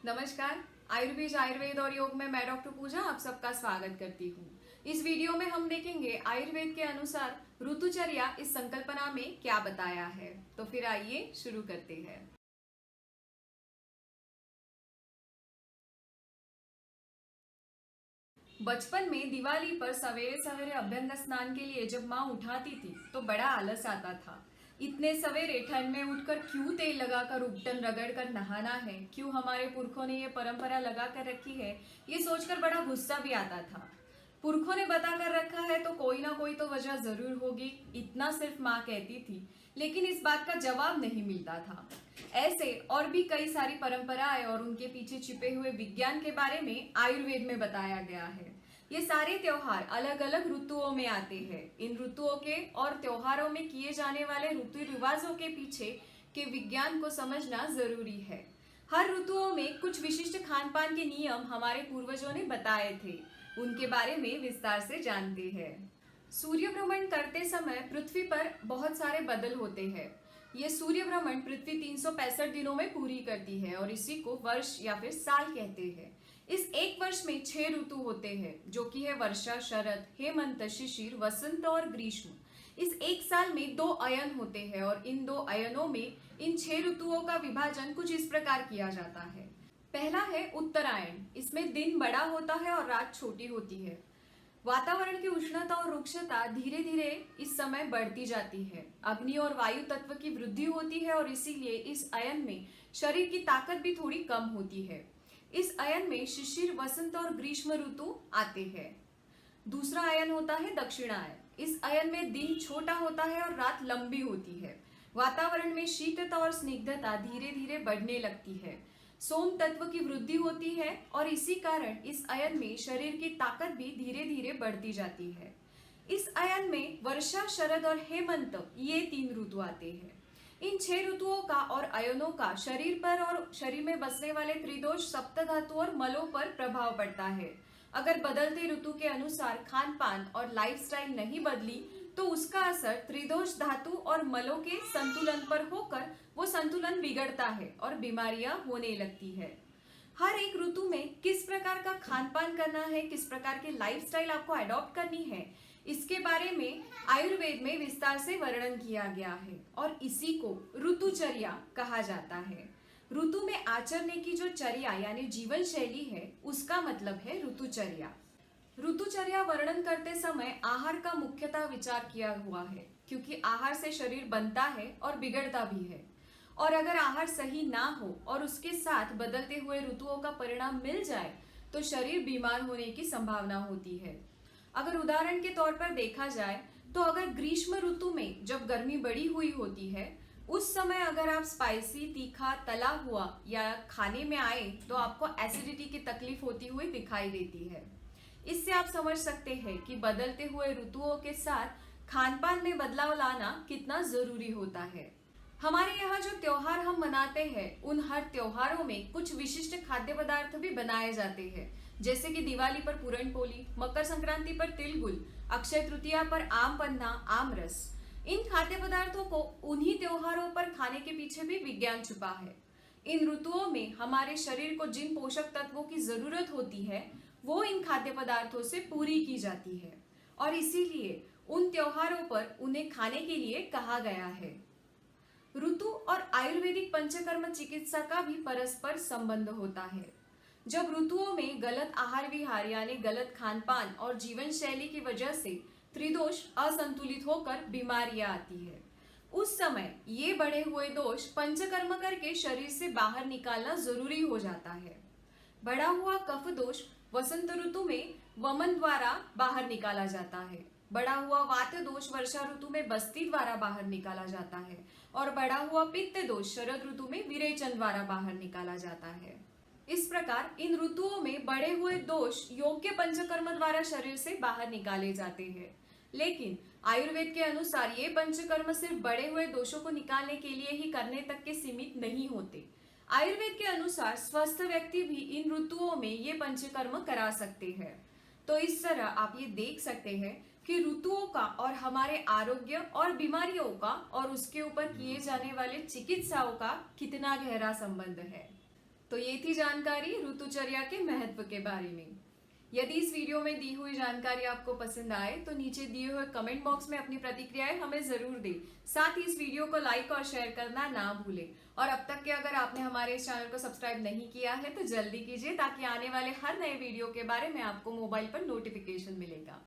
नमस्कार। आयुर्वेद और योग में मैं डॉक्टर पूजा आप सबका स्वागत करती हूँ। इस वीडियो में हम देखेंगे आयुर्वेद के अनुसार ऋतुचर्या इस संकल्पना में क्या बताया है। तो फिर आइए शुरू करते हैं। बचपन में दिवाली पर सवेरे सवेरे अभ्यंग स्नान के लिए जब माँ उठाती थी तो बड़ा आलस आता था। इतने सवेरे ठंड में उठकर क्यों तेल लगाकर उपटन रगड़ कर नहाना है, क्यों हमारे पुरखों ने ये परंपरा लगा कर रखी है, ये सोचकर बड़ा गुस्सा भी आता था। पुरखों ने बता कर रखा है तो कोई ना कोई तो वजह जरूर होगी, इतना सिर्फ माँ कहती थी, लेकिन इस बात का जवाब नहीं मिलता था। ऐसे और भी कई सारी परंपराएं और उनके पीछे छिपे हुए विज्ञान के बारे में आयुर्वेद में बताया गया है। ये सारे त्योहार अलग अलग ऋतुओं में आते हैं। इन ऋतुओं के और त्योहारों में किए जाने वाले ऋतु रिवाजों के पीछे के विज्ञान को समझना जरूरी है। हर ऋतुओं में कुछ विशिष्ट खान पान के नियम हमारे पूर्वजों ने बताए थे, उनके बारे में विस्तार से जानते हैं। सूर्य भ्रमण करते समय पृथ्वी पर बहुत सारे बदल होते हैं। ये सूर्य भ्रमण पृथ्वी 365 दिनों में पूरी करती है और इसी को वर्ष या फिर साल कहते हैं। इस एक वर्ष में 6 ऋतु होते हैं, जो कि है वर्षा, शरद, हेमंत, शिशिर, वसंत और ग्रीष्म। इस एक साल में 2 अयन होते हैं और इन 2 अयनों में इन 6 ऋतुओं का विभाजन कुछ इस प्रकार किया जाता है। पहला है उत्तरायण। इसमें दिन बड़ा होता है और रात छोटी होती है। वातावरण की उष्णता और रुक्षता धीरे धीरे इस समय बढ़ती जाती है। अग्नि और वायु तत्व की वृद्धि होती है और इसीलिए इस अयन में शरीर की ताकत भी थोड़ी कम होती है। इस अयन में शिशिर, वसंत और ग्रीष्म ऋतु आते हैं। दूसरा अयन होता है दक्षिणायन। इस अयन में दिन छोटा होता है और रात लंबी होती है। वातावरण में शीतलता और स्निग्धता धीरे धीरे बढ़ने लगती है। सोम तत्व की वृद्धि होती है और इसी कारण इस अयन में शरीर की ताकत भी धीरे धीरे बढ़ती जाती है। इस अयन में वर्षा, शरद और हेमंत ये 3 ऋतु आते हैं। इन 6 ऋतुओं का और अयनों का शरीर पर और शरीर में बसने वाले त्रिदोष, सप्तधातु और मलों पर प्रभाव पड़ता है। अगर बदलते ऋतु के अनुसार खान पान और लाइफस्टाइल नहीं बदली तो उसका असर त्रिदोष, धातु और मलों के संतुलन पर होकर वो संतुलन बिगड़ता है और बीमारियां होने लगती है। हर एक ऋतु में किस प्रकार का खान पान करना है, किस प्रकार के लाइफस्टाइल आपको अडॉप्ट करनी है, इसके बारे में आयुर्वेद में विस्तार से वर्णन किया गया है और इसी को ऋतुचर्या कहा जाता है। ऋतु में आचरने की जो चर्या यानी जीवन शैली है, उसका मतलब है ऋतुचर्या। ऋतुचर्या वर्णन करते समय आहार का मुख्यतः विचार किया हुआ है, क्योंकि आहार से शरीर बनता है और बिगड़ता भी है। और अगर आहार सही ना हो और उसके साथ बदलते हुए ऋतुओं का परिणाम मिल जाए तो शरीर बीमार होने की संभावना होती है। अगर उदाहरण के तौर पर देखा जाए तो अगर ग्रीष्म ऋतु में जब गर्मी बढ़ी हुई होती है, उस समय अगर आप स्पाइसी, तीखा, तला हुआ या खाने में आए तो आपको एसिडिटी की तकलीफ होती हुई दिखाई देती है। इससे आप समझ सकते हैं कि बदलते हुए ऋतुओं के साथ खान पान में बदलाव लाना कितना जरूरी होता है। हमारे यहाँ जो त्योहार हम मनाते हैं, उन हर त्योहारों में कुछ विशिष्ट खाद्य पदार्थ भी बनाए जाते हैं, जैसे कि दिवाली पर पूरण पोली, मकर संक्रांति पर तिलगुल, अक्षय तृतीया पर आम पन्ना, आम रस। इन खाद्य पदार्थों को उन्हीं त्योहारों पर खाने के पीछे भी विज्ञान छुपा है। इन ऋतुओं में हमारे शरीर को जिन पोषक तत्वों की जरूरत होती है वो इन खाद्य पदार्थों से पूरी की जाती है और इसीलिए उन त्योहारों पर उन्हें खाने के लिए कहा गया है। ऋतु और आयुर्वेदिक पंचकर्म चिकित्सा का भी परस्पर संबंध होता है। जब ऋतुओं में गलत आहार विहार यानी गलत खान पान और जीवन शैली की वजह से त्रिदोष असंतुलित होकर बीमारियां आती है, उस समय ये बढ़े हुए दोष पंचकर्म करके शरीर से बाहर निकालना जरूरी हो जाता है। बढ़ा हुआ कफ दोष वसंत ऋतु में वमन द्वारा बाहर निकाला जाता है। बढ़ा हुआ वात दोष वर्षा ऋतु में बस्ती द्वारा बाहर निकाला जाता है और बढ़ा हुआ पित्त दोष शरद ऋतु में विरेचन द्वारा बाहर निकाला जाता है। इस प्रकार इन ऋतुओं में बढ़े हुए दोष योग्य पंचकर्म द्वारा शरीर से बाहर निकाले जाते हैं। लेकिन आयुर्वेद के अनुसार ये पंचकर्म सिर्फ बढ़े हुए दोषों को निकालने के लिए ही करने तक के सीमित नहीं होते। आयुर्वेद के अनुसार स्वस्थ व्यक्ति भी इन ऋतुओं में ये पंचकर्म करा सकते हैं। तो इस तरह आप ये देख सकते हैं कि ऋतुओं का और हमारे आरोग्य और बीमारियों का और उसके ऊपर किए जाने वाले चिकित्साओं का कितना गहरा संबंध है। तो ये थी जानकारी ऋतुचर्या के महत्व के बारे में। यदि इस वीडियो में दी हुई जानकारी आपको पसंद आए तो नीचे दिए हुए कमेंट बॉक्स में अपनी प्रतिक्रियाएं हमें जरूर दें। साथ ही इस वीडियो को लाइक और शेयर करना ना भूलें। और अब तक के अगर आपने हमारे इस चैनल को सब्सक्राइब नहीं किया है तो जल्दी कीजिए, ताकि आने वाले हर नए वीडियो के बारे में आपको मोबाइल पर नोटिफिकेशन मिलेगा।